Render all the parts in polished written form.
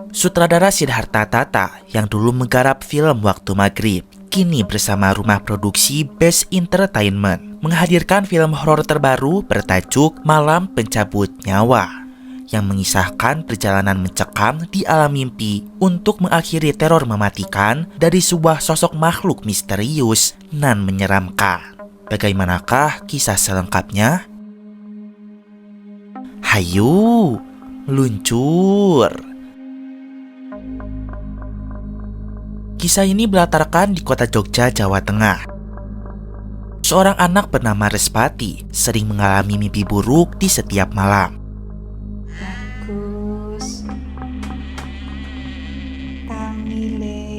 Sutradara Siddhartha Tata yang dulu menggarap film Waktu Maghrib, kini bersama rumah produksi Best Entertainment menghadirkan film horor terbaru bertajuk Malam Pencabut Nyawa yang mengisahkan perjalanan mencekam di alam mimpi untuk mengakhiri teror mematikan dari sebuah sosok makhluk misterius nan menyeramkan. Bagaimanakah kisah selengkapnya? Hayu, meluncur! Kisah ini berlatarkan di kota Jogja, Jawa Tengah. Seorang anak bernama Respati sering mengalami mimpi buruk di setiap malam. Bagus. Tamile.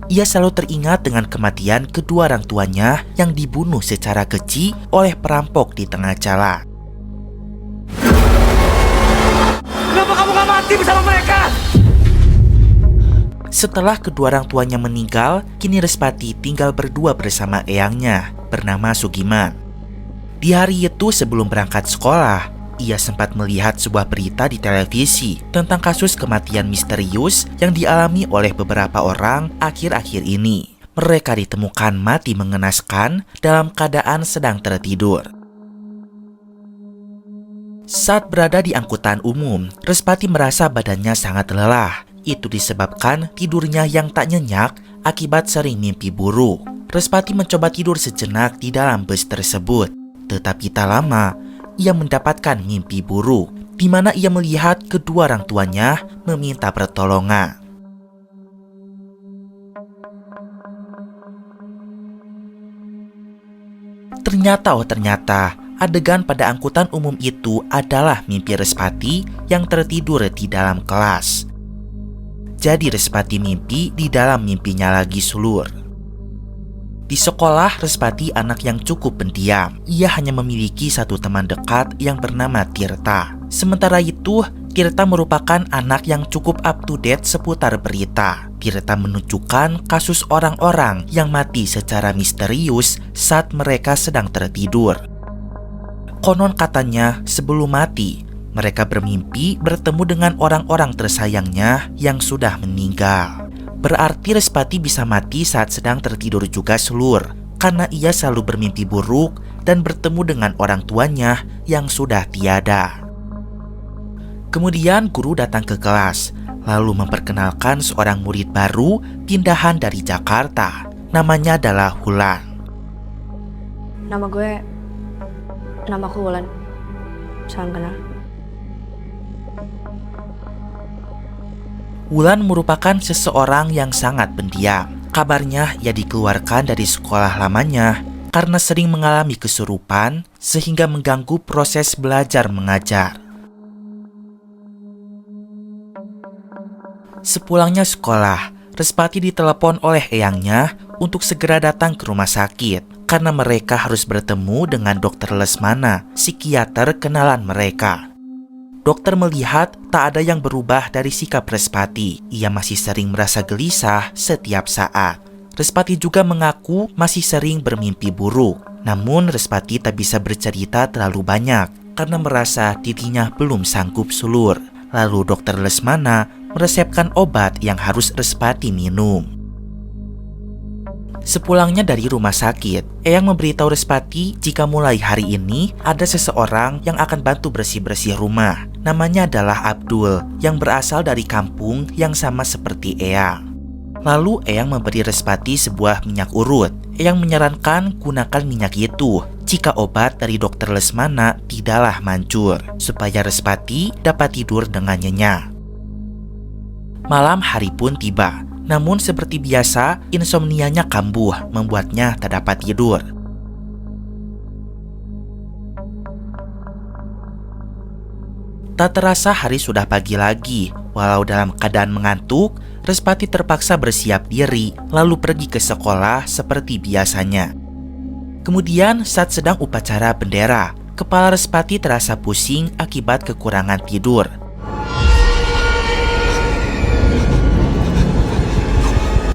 Ia selalu teringat dengan kematian kedua orang tuanya yang dibunuh secara keji oleh perampok di tengah jalan. Kenapa kamu gak mati bersama mereka? Setelah kedua orang tuanya meninggal, kini Respati tinggal berdua bersama eyangnya bernama Sugiman. Di hari itu sebelum berangkat sekolah, ia sempat melihat sebuah berita di televisi tentang kasus kematian misterius yang dialami oleh beberapa orang akhir-akhir ini. Mereka ditemukan mati mengenaskan dalam keadaan sedang tertidur. Saat berada di angkutan umum, Respati merasa badannya sangat lelah. Itu disebabkan tidurnya yang tak nyenyak akibat sering mimpi buruk. Respati mencoba tidur sejenak di dalam bus tersebut, tetapi tak lama ia mendapatkan mimpi buruk, di mana ia melihat kedua orang tuanya meminta pertolongan. Ternyata adegan pada angkutan umum itu adalah mimpi Respati yang tertidur di dalam kelas. Jadi Respati mimpi di dalam mimpinya lagi sulur. Di sekolah, Respati anak yang cukup pendiam. Ia hanya memiliki satu teman dekat yang bernama Tirta. Sementara itu, Tirta merupakan anak yang cukup up to date seputar berita. Tirta menunjukkan kasus orang-orang yang mati secara misterius saat mereka sedang tertidur. Konon katanya, sebelum mati, mereka bermimpi bertemu dengan orang-orang tersayangnya yang sudah meninggal. Berarti Respati bisa mati saat sedang tertidur juga sulur, karena ia selalu bermimpi buruk dan bertemu dengan orang tuanya yang sudah tiada. Kemudian guru datang ke kelas, lalu memperkenalkan seorang murid baru pindahan dari Jakarta. Namanya adalah Wulan. Namaku Wulan. Salam kenal. Wulan merupakan seseorang yang sangat pendiam. Kabarnya ia dikeluarkan dari sekolah lamanya karena sering mengalami kesurupan sehingga mengganggu proses belajar mengajar. Sepulangnya sekolah, Respati ditelepon oleh eyangnya untuk segera datang ke rumah sakit karena mereka harus bertemu dengan Dokter Lesmana, psikiater kenalan mereka. Dokter melihat tak ada yang berubah dari sikap Respati. Ia masih sering merasa gelisah setiap saat. Respati juga mengaku masih sering bermimpi buruk. Namun Respati tak bisa bercerita terlalu banyak karena merasa dirinya belum sanggup sulur. Lalu Dokter Lesmana meresepkan obat yang harus Respati minum. Sepulangnya dari rumah sakit, eyang memberitahu Respati jika mulai hari ini ada seseorang yang akan bantu bersih-bersih rumah. Namanya adalah Abdul, yang berasal dari kampung yang sama seperti eyang. Lalu eyang memberi Respati sebuah minyak urut. Eyang menyarankan gunakan minyak itu jika obat dari Dokter Lesmana tidaklah manjur, supaya Respati dapat tidur dengan nyenyak. Malam hari pun tiba. Namun seperti biasa, insomnianya kambuh, membuatnya tak dapat tidur. Tak terasa hari sudah pagi lagi. Walau dalam keadaan mengantuk, Respati terpaksa bersiap diri lalu pergi ke sekolah seperti biasanya. Kemudian saat sedang upacara bendera, kepala Respati terasa pusing akibat kekurangan tidur.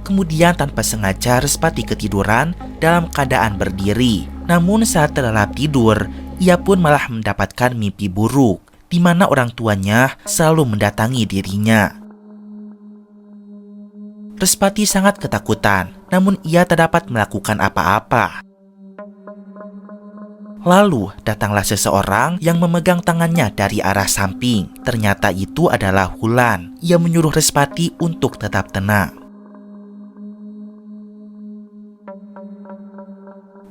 Kemudian tanpa sengaja Respati ketiduran dalam keadaan berdiri. Namun saat terlelap tidur, ia pun malah mendapatkan mimpi buruk, di mana orang tuanya selalu mendatangi dirinya. Respati sangat ketakutan, namun ia tak dapat melakukan apa-apa. Lalu datanglah seseorang yang memegang tangannya dari arah samping. Ternyata itu adalah Wulan. Ia menyuruh Respati untuk tetap tenang.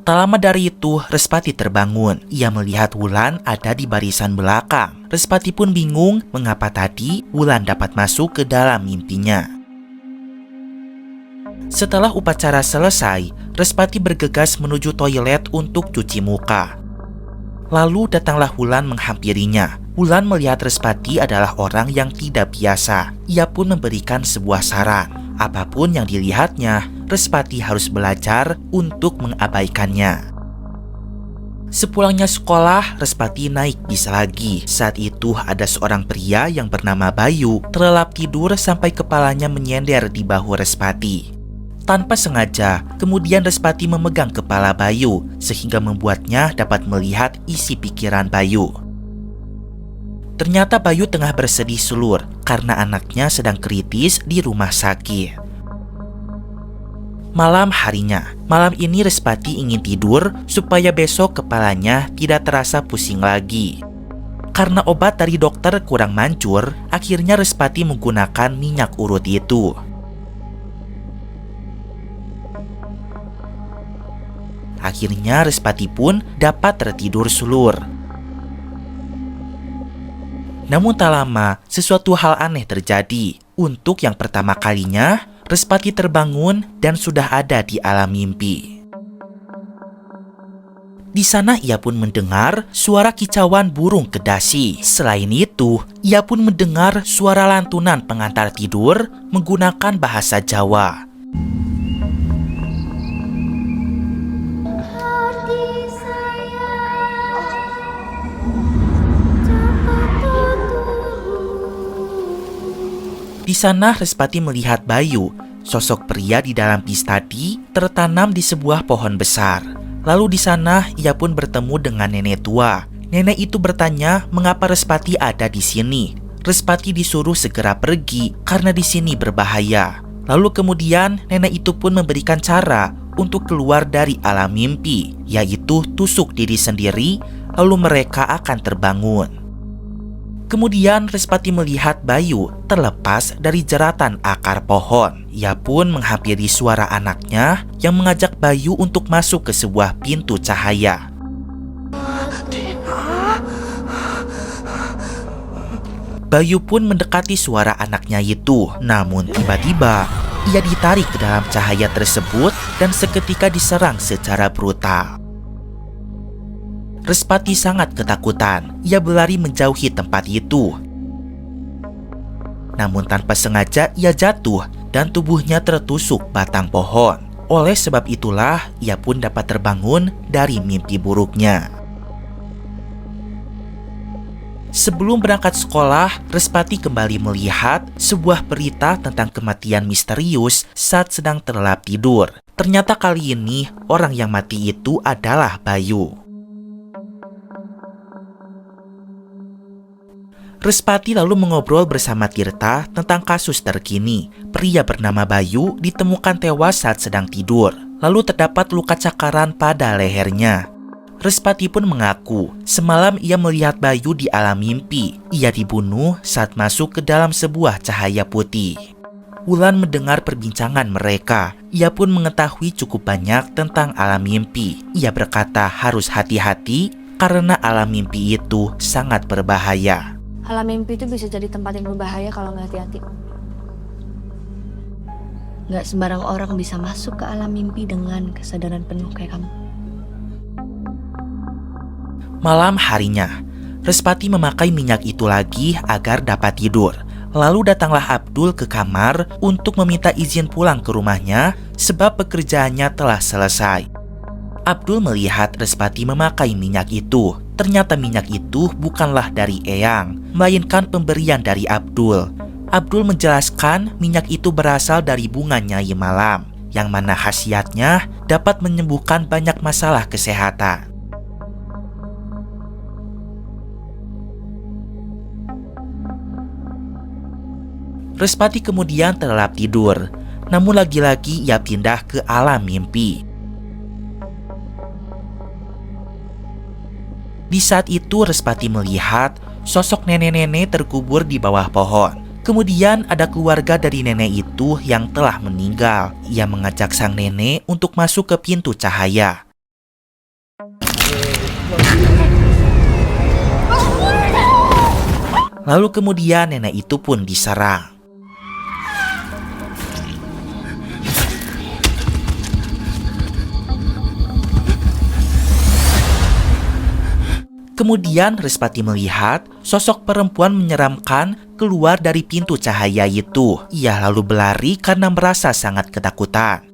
Tak lama dari itu, Respati terbangun. Ia melihat Wulan ada di barisan belakang. Respati pun bingung mengapa tadi Wulan dapat masuk ke dalam mimpinya. Setelah upacara selesai, Respati bergegas menuju toilet untuk cuci muka. Lalu datanglah Wulan menghampirinya. Wulan melihat Respati adalah orang yang tidak biasa. Ia pun memberikan sebuah saran. Apapun yang dilihatnya, Respati harus belajar untuk mengabaikannya. Sepulangnya sekolah, Respati naik bis lagi. Saat itu ada seorang pria yang bernama Bayu terlelap tidur sampai kepalanya menyender di bahu Respati. Tanpa sengaja, kemudian Respati memegang kepala Bayu sehingga membuatnya dapat melihat isi pikiran Bayu. Ternyata Bayu tengah bersedih sulur karena anaknya sedang kritis di rumah sakit. Malam harinya, malam ini Respati ingin tidur supaya besok kepalanya tidak terasa pusing lagi. Karena obat dari dokter kurang manjur, akhirnya Respati menggunakan minyak urut itu. Akhirnya Respati pun dapat tertidur sulur. Namun tak lama, sesuatu hal aneh terjadi. Untuk yang pertama kalinya, Respati terbangun dan sudah ada di alam mimpi. Di sana ia pun mendengar suara kicauan burung kedasi. Selain itu, ia pun mendengar suara lantunan pengantar tidur menggunakan bahasa Jawa. Di sana Respati melihat Bayu, sosok pria di dalam bis tadi tertanam di sebuah pohon besar. Lalu di sana ia pun bertemu dengan nenek tua. Nenek itu bertanya mengapa Respati ada di sini. Respati disuruh segera pergi karena di sini berbahaya. Lalu kemudian nenek itu pun memberikan cara untuk keluar dari alam mimpi, yaitu tusuk diri sendiri, lalu mereka akan terbangun. Kemudian Respati melihat Bayu terlepas dari jeratan akar pohon. Ia pun menghampiri suara anaknya yang mengajak Bayu untuk masuk ke sebuah pintu cahaya. Bayu pun mendekati suara anaknya itu. Namun tiba-tiba ia ditarik ke dalam cahaya tersebut dan seketika diserang secara brutal. Respati sangat ketakutan. Ia berlari menjauhi tempat itu. Namun tanpa sengaja ia jatuh dan tubuhnya tertusuk batang pohon. Oleh sebab itulah ia pun dapat terbangun dari mimpi buruknya. Sebelum berangkat sekolah, Respati kembali melihat sebuah berita tentang kematian misterius saat sedang terlelap tidur. Ternyata kali ini orang yang mati itu adalah Bayu. Respati lalu mengobrol bersama Tirta tentang kasus terkini. Pria bernama Bayu ditemukan tewas saat sedang tidur. Lalu terdapat luka cakaran pada lehernya. Respati pun mengaku semalam ia melihat Bayu di alam mimpi. Ia dibunuh saat masuk ke dalam sebuah cahaya putih. Wulan mendengar perbincangan mereka. Ia pun mengetahui cukup banyak tentang alam mimpi. Ia berkata harus hati-hati karena alam mimpi itu sangat berbahaya. Alam mimpi itu bisa jadi tempat yang berbahaya kalau nggak hati-hati. Nggak sembarang orang bisa masuk ke alam mimpi dengan kesadaran penuh kayak kamu. Malam harinya, Respati memakai minyak itu lagi agar dapat tidur. Lalu datanglah Abdul ke kamar untuk meminta izin pulang ke rumahnya sebab pekerjaannya telah selesai. Abdul melihat Respati memakai minyak itu. Ternyata minyak itu bukanlah dari Eyang, melainkan pemberian dari Abdul. Abdul menjelaskan minyak itu berasal dari bunga Nyai Malam, yang mana khasiatnya dapat menyembuhkan banyak masalah kesehatan. Respati kemudian terlelap tidur, namun lagi-lagi ia pindah ke alam mimpi. Di saat itu Respati melihat sosok nenek-nenek terkubur di bawah pohon. Kemudian ada keluarga dari nenek itu yang telah meninggal. Ia mengajak sang nenek untuk masuk ke pintu cahaya. Lalu kemudian nenek itu pun diserang. Kemudian Respati melihat sosok perempuan menyeramkan keluar dari pintu cahaya itu. Ia lalu berlari karena merasa sangat ketakutan.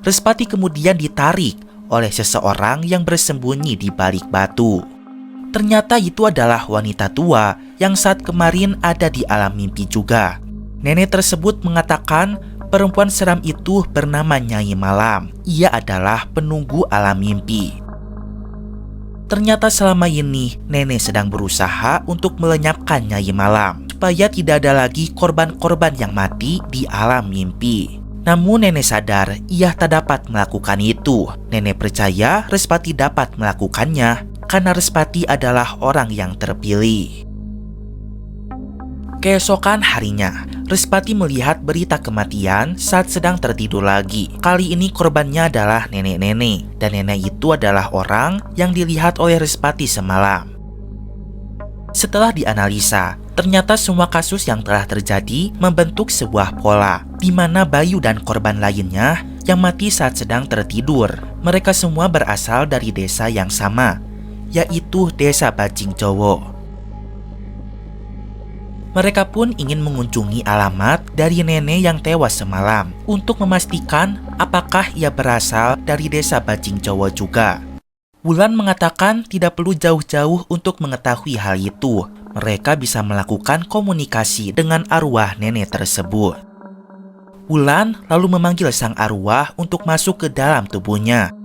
Respati kemudian ditarik oleh seseorang yang bersembunyi di balik batu. Ternyata itu adalah wanita tua yang saat kemarin ada di alam mimpi juga. Nenek tersebut mengatakan perempuan seram itu bernama Nyai Malam. Ia adalah penunggu alam mimpi. Ternyata selama ini nenek sedang berusaha untuk melenyapkan Nyai Malam supaya tidak ada lagi korban-korban yang mati di alam mimpi. Namun nenek sadar ia tak dapat melakukan itu. Nenek percaya Respati dapat melakukannya karena Respati adalah orang yang terpilih. Keesokan harinya, Respati melihat berita kematian saat sedang tertidur lagi. Kali ini korbannya adalah nenek-nenek, dan nenek itu adalah orang yang dilihat oleh Respati semalam. Setelah dianalisa, ternyata semua kasus yang telah terjadi membentuk sebuah pola, di mana Bayu dan korban lainnya yang mati saat sedang tertidur. Mereka semua berasal dari desa yang sama, yaitu Desa Bajing Jowo. Mereka pun ingin mengunjungi alamat dari nenek yang tewas semalam untuk memastikan apakah ia berasal dari Desa Bajing Jowo juga. Wulan mengatakan tidak perlu jauh-jauh untuk mengetahui hal itu. Mereka bisa melakukan komunikasi dengan arwah nenek tersebut. Wulan lalu memanggil sang arwah untuk masuk ke dalam tubuhnya.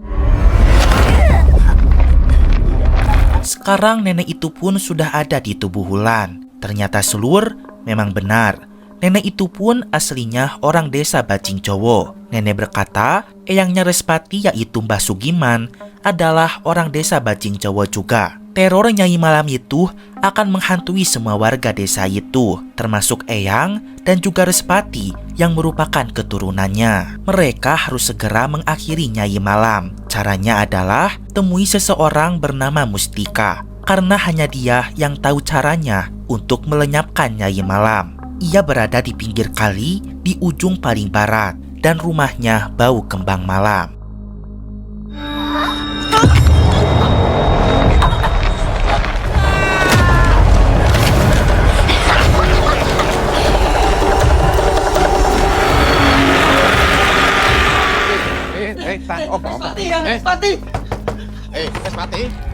Sekarang nenek itu pun sudah ada di tubuh Wulan. Ternyata Selur memang benar. Nenek itu pun aslinya orang Desa Bajing Jowo. Nenek berkata, eyangnya Respati yaitu Mbah Sugiman adalah orang Desa Bajing Jowo juga. Teror Nyai Malam itu akan menghantui semua warga desa itu, termasuk eyang dan juga Respati yang merupakan keturunannya. Mereka harus segera mengakhiri Nyai Malam. Caranya adalah temui seseorang bernama Mustika, karena hanya dia yang tahu caranya untuk melenyapkan Nyai Malam. Ia berada di pinggir kali di ujung paling barat dan rumahnya bau kembang malam. Respati.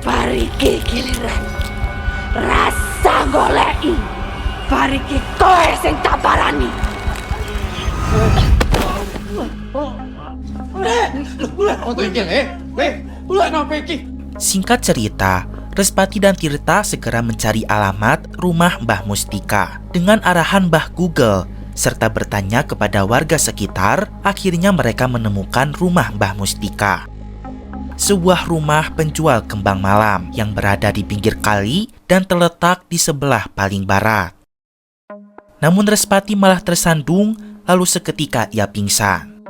Pariki giliran. Rasa goleki. Pariki kowe sing tak parani. Singkat cerita, Respati dan Tirta segera mencari alamat rumah Mbah Mustika dengan arahan Mbah Google serta bertanya kepada warga sekitar. Akhirnya mereka menemukan rumah Mbah Mustika. Sebuah rumah penjual kembang malam yang berada di pinggir kali dan terletak di sebelah paling barat. Namun Respati malah tersandung, lalu seketika ia pingsan.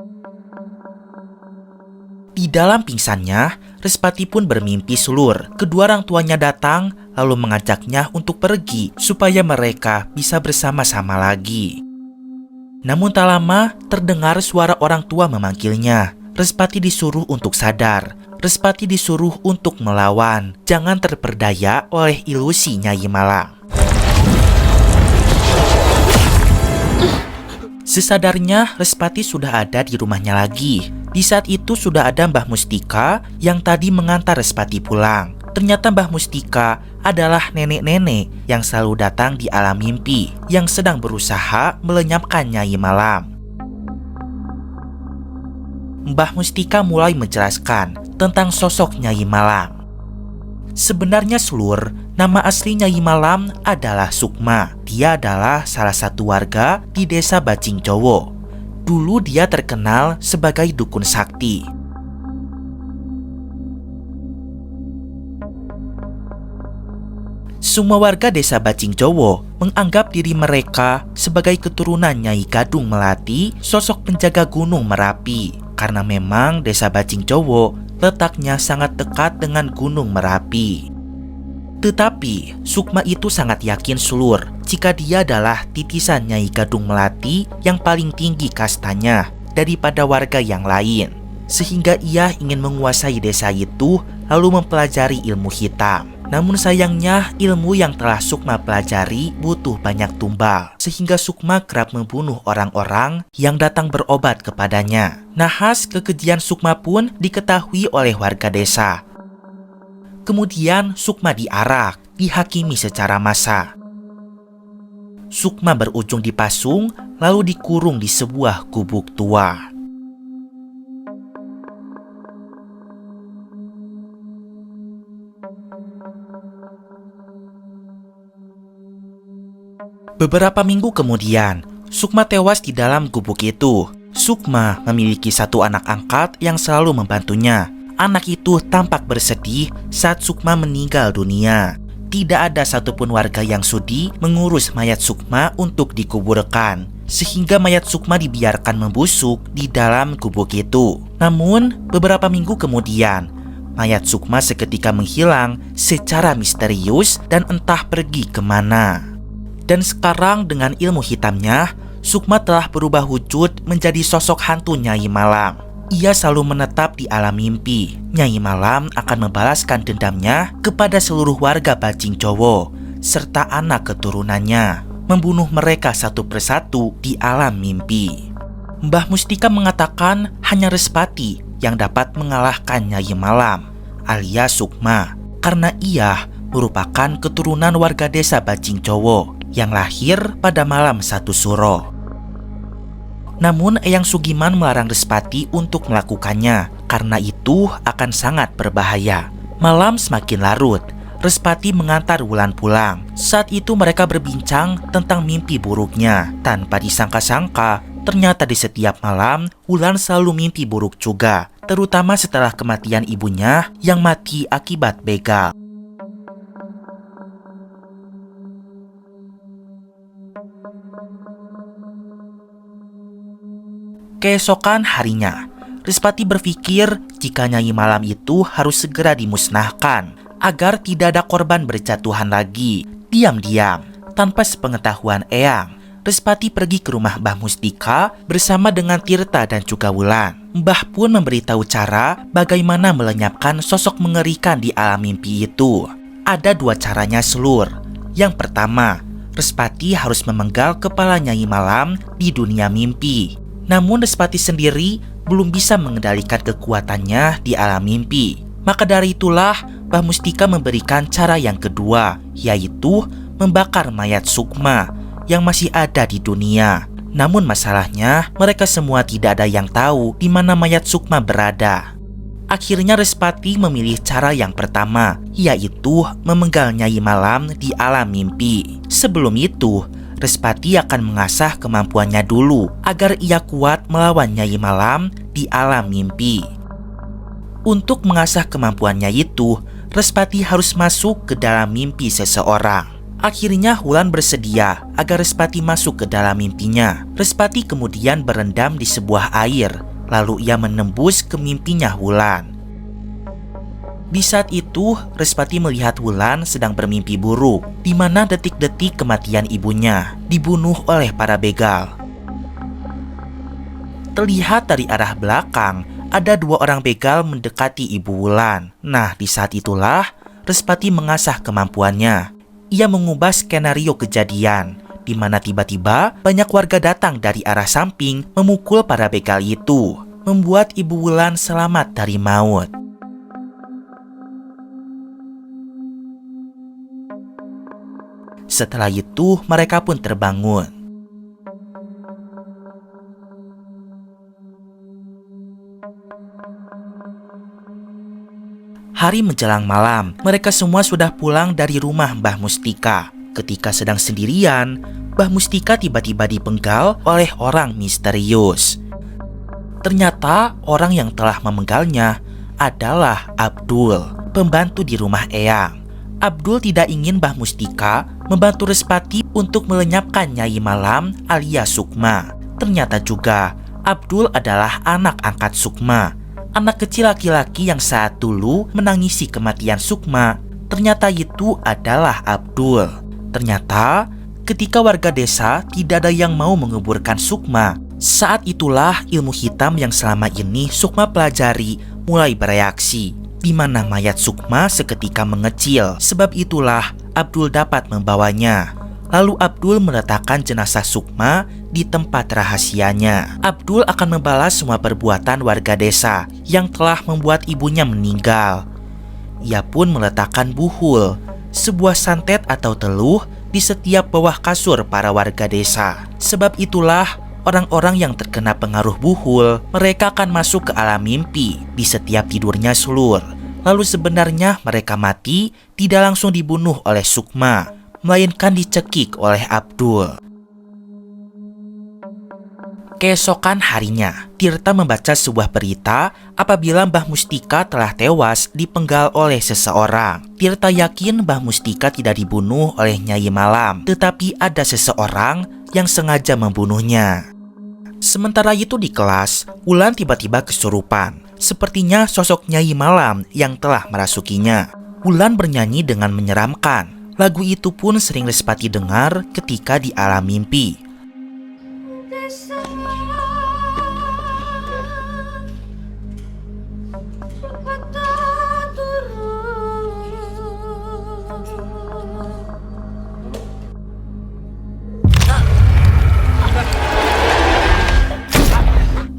Di dalam pingsannya, Respati pun bermimpi Selur. Kedua orang tuanya datang lalu mengajaknya untuk pergi supaya mereka bisa bersama-sama lagi. Namun tak lama terdengar suara orang tua memanggilnya. Respati disuruh untuk sadar. Respati disuruh untuk melawan. Jangan terperdaya oleh ilusi Nyai Malam. Sesadarnya, Respati sudah ada di rumahnya lagi. Di saat itu sudah ada Mbah Mustika yang tadi mengantar Respati pulang. Ternyata Mbah Mustika adalah nenek-nenek yang selalu datang di alam mimpi, yang sedang berusaha melenyapkan Nyai Malam. Mbah Mustika mulai menjelaskan tentang sosok Nyai Malam. Sebenarnya Slur, nama asli Nyai Malam adalah Sukma. Dia adalah salah satu warga di desa Bajing Jowo. Dulu dia terkenal sebagai dukun sakti. Semua warga desa Bajing Jowo menganggap diri mereka sebagai keturunan Nyai Gadung Melati, sosok penjaga gunung Merapi. Karena memang desa Bajing Jowo letaknya sangat dekat dengan Gunung Merapi. Tetapi Sukma itu sangat yakin Slur jika dia adalah titisan Nyai Gadung Melati yang paling tinggi kastanya daripada warga yang lain. Sehingga ia ingin menguasai desa itu lalu mempelajari ilmu hitam. Namun sayangnya ilmu yang telah Sukma pelajari butuh banyak tumbal, sehingga Sukma kerap membunuh orang-orang yang datang berobat kepadanya. Nahas kekejian Sukma pun diketahui oleh warga desa. Kemudian Sukma diarak, dihakimi secara massal. Sukma berujung dipasung lalu dikurung di sebuah gubuk tua. Beberapa minggu kemudian, Sukma tewas di dalam gubuk itu. Sukma memiliki satu anak angkat yang selalu membantunya. Anak itu tampak bersedih saat Sukma meninggal dunia. Tidak ada satupun warga yang sudi mengurus mayat Sukma untuk dikuburkan, sehingga mayat Sukma dibiarkan membusuk di dalam gubuk itu. Namun, beberapa minggu kemudian, mayat Sukma seketika menghilang secara misterius dan entah pergi kemana. Dan sekarang dengan ilmu hitamnya, Sukma telah berubah wujud menjadi sosok hantu Nyai Malam. Ia selalu menetap di alam mimpi. Nyai Malam akan membalaskan dendamnya kepada seluruh warga Bajing Jowo serta anak keturunannya, membunuh mereka satu persatu di alam mimpi. Mbah Mustika mengatakan hanya Respati yang dapat mengalahkan Nyai Malam alias Sukma, karena ia merupakan keturunan warga desa Bajing Jowo yang lahir pada malam 1 Suro. Namun Eyang Sugiman melarang Respati untuk melakukannya, karena itu akan sangat berbahaya. Malam semakin larut, Respati mengantar Wulan pulang. Saat itu mereka berbincang tentang mimpi buruknya. Tanpa disangka-sangka, ternyata di setiap malam Wulan selalu mimpi buruk juga, terutama setelah kematian ibunya yang mati akibat begal. Keesokan harinya, Respati berpikir jika Nyai Malam itu harus segera dimusnahkan agar tidak ada korban berjatuhan lagi. Diam-diam, tanpa sepengetahuan Eyang, Respati pergi ke rumah Mbah Mustika bersama dengan Tirta dan juga Wulan. Mbah pun memberitahu cara bagaimana melenyapkan sosok mengerikan di alam mimpi itu. Ada 2 caranya Slur. Yang pertama, Respati harus memenggal kepala Nyai Malam di dunia mimpi. Namun Respati sendiri belum bisa mengendalikan kekuatannya di alam mimpi. Maka dari itulah Mbah Mustika memberikan cara yang kedua, yaitu membakar mayat Sukma yang masih ada di dunia. Namun masalahnya mereka semua tidak ada yang tahu di mana mayat Sukma berada. Akhirnya Respati memilih cara yang pertama, yaitu memenggal Nyai Malam di alam mimpi. Sebelum itu, Respati akan mengasah kemampuannya dulu agar ia kuat melawan Nyai Malam di alam mimpi. Untuk mengasah kemampuannya itu, Respati harus masuk ke dalam mimpi seseorang. Akhirnya Wulan bersedia agar Respati masuk ke dalam mimpinya. Respati kemudian berendam di sebuah air, lalu ia menembus ke mimpinya Wulan. Di saat itu, Respati melihat Wulan sedang bermimpi buruk, di mana detik-detik kematian ibunya dibunuh oleh para begal. Terlihat dari arah belakang, ada 2 orang begal mendekati ibu Wulan. Nah, di saat itulah Respati mengasah kemampuannya. Ia mengubah skenario kejadian di mana tiba-tiba banyak warga datang dari arah samping memukul para begal itu, membuat Ibu Wulan selamat dari maut. Setelah itu, mereka pun terbangun. Hari menjelang malam, mereka semua sudah pulang dari rumah Mbah Mustika. Ketika sedang sendirian, Mbah Mustika tiba-tiba dipenggal oleh orang misterius. Ternyata orang yang telah memenggalnya adalah Abdul, pembantu di rumah Eyang. Abdul tidak ingin Mbah Mustika membantu Respati untuk melenyapkan Nyai Malam alias Sukma. Ternyata juga Abdul adalah anak angkat Sukma. Anak kecil laki-laki yang saat dulu menangisi kematian Sukma, ternyata itu adalah Abdul. Ternyata ketika warga desa tidak ada yang mau menguburkan Sukma, saat itulah ilmu hitam yang selama ini Sukma pelajari mulai bereaksi, di mana mayat Sukma seketika mengecil. Sebab itulah Abdul dapat membawanya. Lalu Abdul meletakkan jenazah Sukma di tempat rahasianya. Abdul akan membalas semua perbuatan warga desa yang telah membuat ibunya meninggal. Ia pun meletakkan buhul, sebuah santet atau teluh, di setiap bawah kasur para warga desa. Sebab itulah orang-orang yang terkena pengaruh buhul, mereka akan masuk ke alam mimpi di setiap tidurnya Sulur. Lalu sebenarnya mereka mati tidak langsung dibunuh oleh Sukma, melainkan dicekik oleh Abdul. Keesokan harinya, Tirta membaca sebuah berita apabila Mbah Mustika telah tewas dipenggal oleh seseorang. Tirta yakin Mbah Mustika tidak dibunuh oleh Nyai Malam, tetapi ada seseorang yang sengaja membunuhnya. Sementara itu di kelas, Wulan tiba-tiba kesurupan. Sepertinya sosok Nyai Malam yang telah merasukinya. Wulan bernyanyi dengan menyeramkan. Lagu itu pun sering Respati dengar ketika di alam mimpi.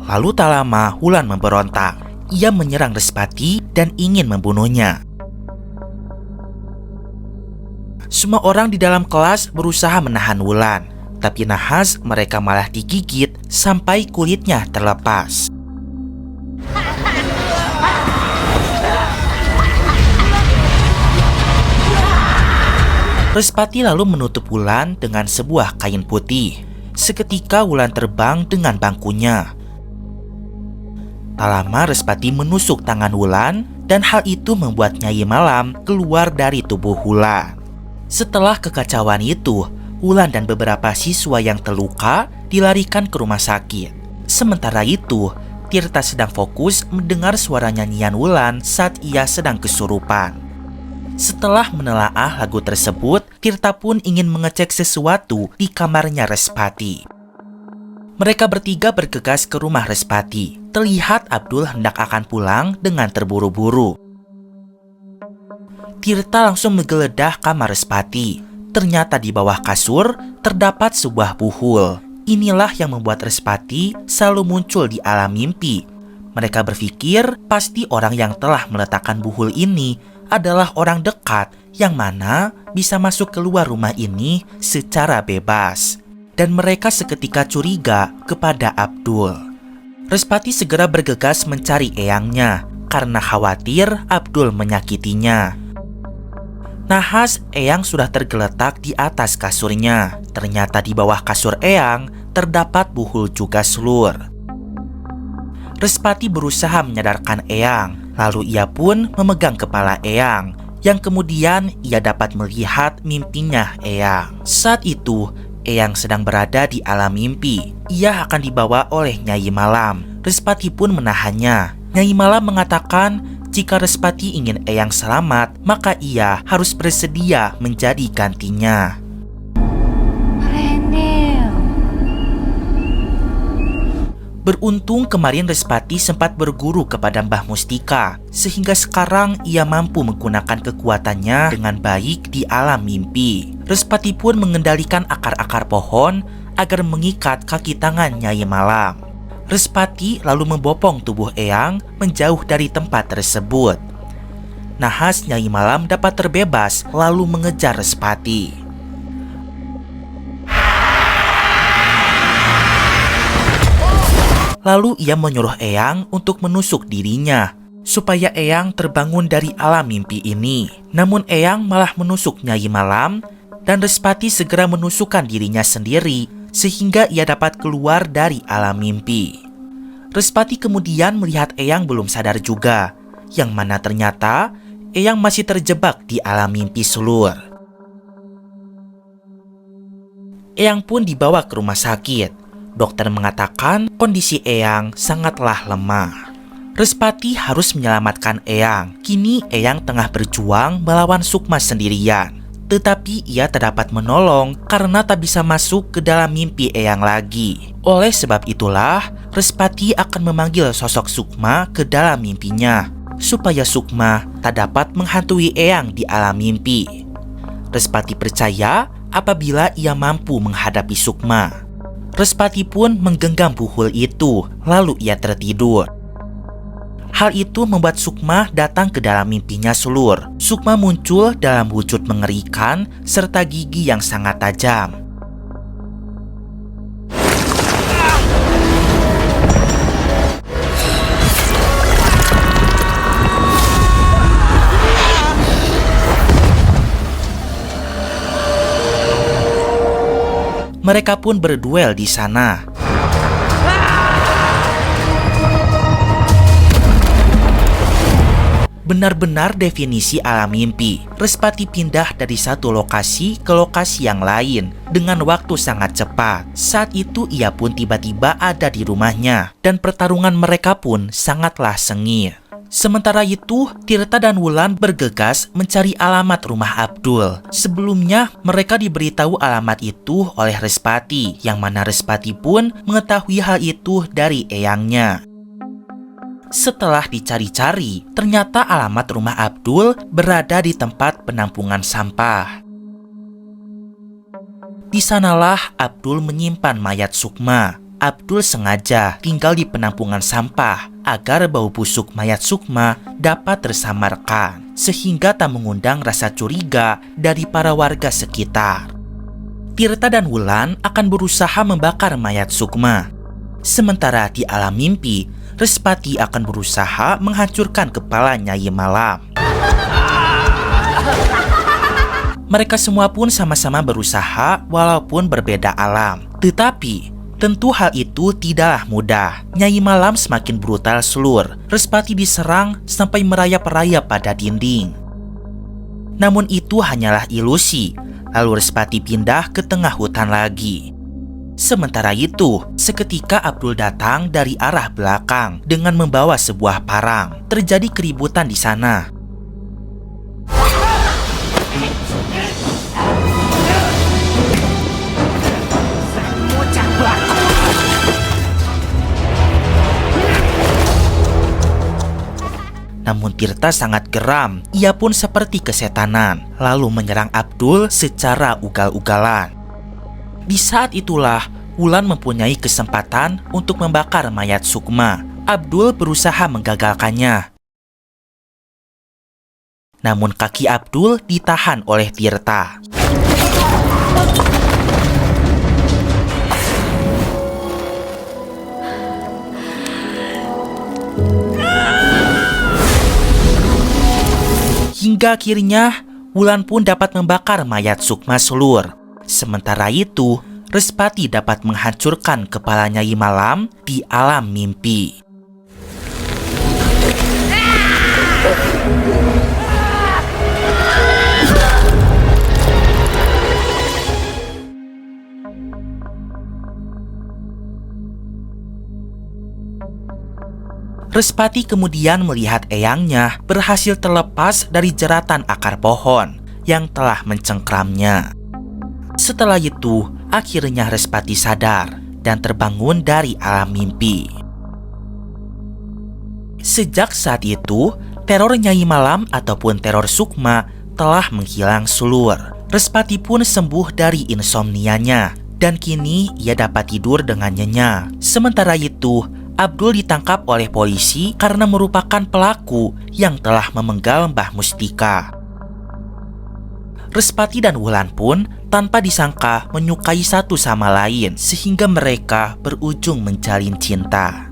Lalu tak lama Wulan memberontak. Ia menyerang Respati dan ingin membunuhnya. Semua orang di dalam kelas berusaha menahan Wulan, tapi nahas mereka malah digigit sampai kulitnya terlepas. Respati lalu menutup Wulan dengan sebuah kain putih. Seketika Wulan terbang dengan bangkunya. Tak lama Respati menusuk tangan Wulan dan hal itu membuat Nyai Malam keluar dari tubuh Wulan. Setelah kekacauan itu, Wulan dan beberapa siswa yang terluka dilarikan ke rumah sakit. Sementara itu, Tirta sedang fokus mendengar suara nyanyian Wulan saat ia sedang kesurupan. Setelah menelaah lagu tersebut, Tirta pun ingin mengecek sesuatu di kamarnya Respati. Mereka bertiga bergegas ke rumah Respati. Terlihat Abdul hendak akan pulang dengan terburu-buru. Tirta langsung menggeledah kamar Respati. Ternyata di bawah kasur terdapat sebuah buhul. Inilah yang membuat Respati selalu muncul di alam mimpi. Mereka berpikir pasti orang yang telah meletakkan buhul ini adalah orang dekat yang mana bisa masuk keluar rumah ini secara bebas. Dan mereka seketika curiga kepada Abdul. Respati segera bergegas mencari eyangnya karena khawatir Abdul menyakitinya. Nahas Eyang sudah tergeletak di atas kasurnya. Ternyata di bawah kasur Eyang terdapat buhul juga Sulur. Respati berusaha menyadarkan Eyang, lalu ia pun memegang kepala Eyang, yang kemudian ia dapat melihat mimpinya Eyang. Saat itu, Eyang sedang berada di alam mimpi. Ia akan dibawa oleh Nyai Malam. Respati pun menahannya. Nyai Malam mengatakan jika Respati ingin Eyang selamat, maka ia harus bersedia menjadi gantinya. Beruntung kemarin Respati sempat berguru kepada Mbah Mustika, sehingga sekarang ia mampu menggunakan kekuatannya dengan baik di alam mimpi. Respati pun mengendalikan akar-akar pohon agar mengikat kaki tangan Nyai Malam. Respati lalu membopong tubuh Eyang menjauh dari tempat tersebut. Nahas Nyai Malam dapat terbebas lalu mengejar Respati. Lalu ia menyuruh Eyang untuk menusuk dirinya supaya Eyang terbangun dari alam mimpi ini. Namun Eyang malah menusuk Nyai Malam dan Respati segera menusukkan dirinya sendiri sehingga ia dapat keluar dari alam mimpi. Respati kemudian melihat Eyang belum sadar juga, yang mana ternyata Eyang masih terjebak di alam mimpi Sulur. Eyang pun dibawa ke rumah sakit. Dokter mengatakan kondisi Eyang sangatlah lemah. Respati harus menyelamatkan Eyang. Kini Eyang tengah berjuang melawan Sukma sendirian. Tetapi ia tak dapat menolong karena tak bisa masuk ke dalam mimpi Eyang lagi. Oleh sebab itulah, Respati akan memanggil sosok Sukma ke dalam mimpinya, supaya Sukma tak dapat menghantui Eyang di alam mimpi. Respati percaya apabila ia mampu menghadapi Sukma. Respati pun menggenggam buhul itu, lalu ia tertidur. Hal itu membuat Sukma datang ke dalam mimpinya Sulur. Sukma muncul dalam wujud mengerikan serta gigi yang sangat tajam. Mereka pun berduel di sana. Benar-benar definisi alam mimpi. Respati pindah dari satu lokasi ke lokasi yang lain dengan waktu sangat cepat. Saat itu ia pun tiba-tiba ada di rumahnya dan pertarungan mereka pun sangatlah sengit. Sementara itu, Tirta dan Wulan bergegas mencari alamat rumah Abdul. Sebelumnya, mereka diberitahu alamat itu oleh Respati, yang mana Respati pun mengetahui hal itu dari eyangnya. Setelah dicari-cari, ternyata alamat rumah Abdul berada di tempat penampungan sampah. Di sanalah Abdul menyimpan mayat Sukma. Abdul sengaja tinggal di penampungan sampah agar bau busuk mayat Sukma dapat tersamarkan, sehingga tak mengundang rasa curiga dari para warga sekitar. Tirta dan Wulan akan berusaha membakar mayat Sukma. Sementara di alam mimpi, Respati akan berusaha menghancurkan kepala Nyai Malam. Mereka semua pun sama-sama berusaha walaupun berbeda alam. Tetapi, tentu hal itu tidaklah mudah. Nyai Malam semakin brutal Sulur. Respati diserang sampai merayap-rayap pada dinding. Namun itu hanyalah ilusi. Lalu Respati pindah ke tengah hutan lagi. Sementara itu, seketika Abdul datang dari arah belakang dengan membawa sebuah parang. Terjadi keributan di sana. Namun Tirta sangat geram. Ia pun seperti kesetanan, lalu menyerang Abdul secara ugal-ugalan. Di saat itulah, Wulan mempunyai kesempatan untuk membakar mayat Sukma. Abdul berusaha menggagalkannya. Namun kaki Abdul ditahan oleh Tirta. Hingga akhirnya, Wulan pun dapat membakar mayat Sukma Sulur. Sementara itu, Respati dapat menghancurkan kepala Nyai Malam di alam mimpi. Respati kemudian melihat eyangnya berhasil terlepas dari jeratan akar pohon yang telah mencengkramnya. Setelah itu, akhirnya Respati sadar dan terbangun dari alam mimpi. Sejak saat itu, teror Nyai Malam ataupun teror Sukma telah menghilang Sulur. Respati pun sembuh dari insomnianya dan kini ia dapat tidur dengan nyenyak. Sementara itu, Abdul ditangkap oleh polisi karena merupakan pelaku yang telah memenggal Mbah Mustika. Respati dan Wulan pun tanpa disangka menyukai satu sama lain sehingga mereka berujung menjalin cinta.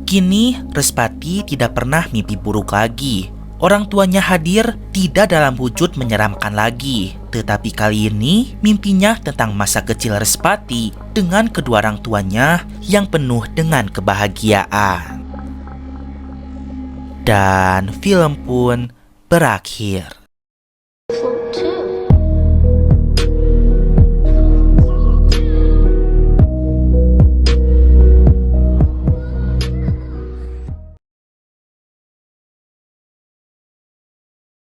Kini Respati tidak pernah mimpi buruk lagi. Orang tuanya hadir tidak dalam wujud menyeramkan lagi, tetapi kali ini mimpinya tentang masa kecil Respati dengan kedua orang tuanya yang penuh dengan kebahagiaan. Dan film pun berakhir.